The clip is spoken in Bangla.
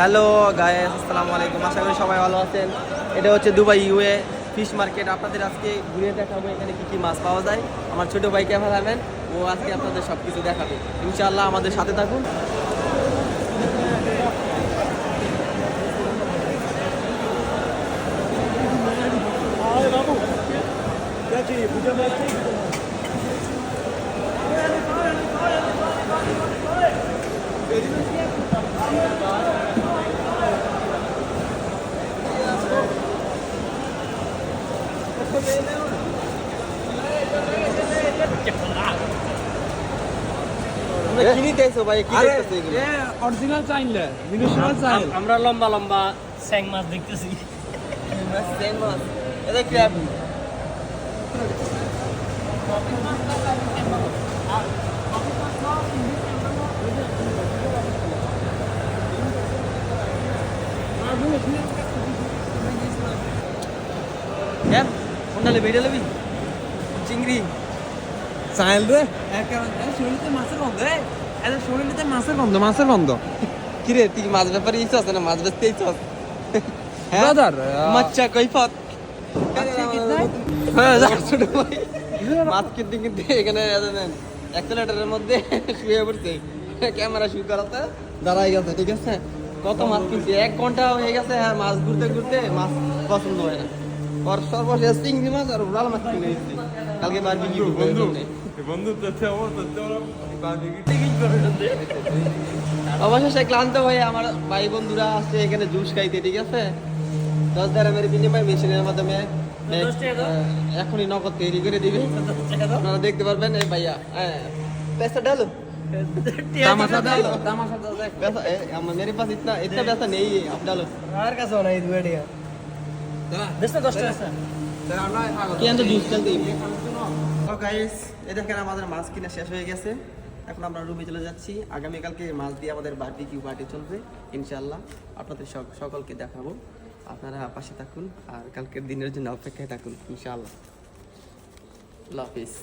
হ্যালো গায়েস, আসসালামু আলাইকুম। আশা করি সবাই ভালো আছেন। এটা হচ্ছে দুবাই ইউএ ফিশ মার্কেট। আপনাদের আজকে ঘুরে দেখাবো এখানে কি কি মাছ পাওয়া যায়। আমার ছোট ভাই ক্যামেরা আনেন, ও আজকে আপনাদের সব কিছু দেখাবে ইনশাআল্লাহ। আমাদের সাথে থাকুন। অরিজিনাল চাইলে মিনুসিপাল চাইল আমরা লম্বা লম্বা স্যাং মাছ দেখতেছি। চিংড়ি চাইল রে শরীরতে মাছের গন্ধ শরীরতে মাছের গন্ধ কিরে, তুই কি মাছ ব্যাপারে ইচ্ছা আছে না মাছ বেচতে ইচ্ছা আছে? ব্রাদার মাচ্চা কৈফত ছোট ভাই মাছ কিনতে কিনতে এখানে অ্যাক্সেলেটারের মধ্যে শুয়ে পড়ছে, ক্যামেরা শুট করাতে দাঁড়াই গেছে। ঠিক আছে, কত মাছ কিনছে, 1 ঘন্টা হয়ে গেছে। হ্যাঁ, মাছ ঘুরতে ঘুরতে মাছ পছন্দ হয় না। ওর সর্বশেষ চিংড়ি মাছ আর লাল মাছ কিনে দিচ্ছে কালকে বারবিকিউ অবশেষে ক্লান্ত হয়ে আমার ভাই বন্ধুরা আসছে এখানে জুস খাইতে। ঠিক আছে, 10 দিরহামের বিনিময়ে মেশিনের মাধ্যমে এখনই নগদ তৈরি করে দিবে। আপনারা দেখতে পারবেন। এই ভাইয়া पैसा डालो, তামাশা ডালো তামাশা দাও দেখ पैसा मेरे पास इतना पैसा नहीं है, आप डालो। আর কাছে নাই দুয়াডিয়া দেশে 10 টাকা আছে। কেন তো জুস চলতে ও গাইস, এই দেখেন আমাদের মাছ কিনা শেষ হয়ে গেছে। এখন আমরা রুমে চলে যাচ্ছি। আগামীকালকে মাছ দিয়ে আমাদের বারবিকিউ পার্টি চলবে ইনশাআল্লাহ। আপনাদের সকলকে দেখাবো। আপনারা পাশে থাকুন আর কালকের দিনের জন্য অপেক্ষায় থাকুন ইনশাআল্লাহ। আল্লাহ হাফিজ।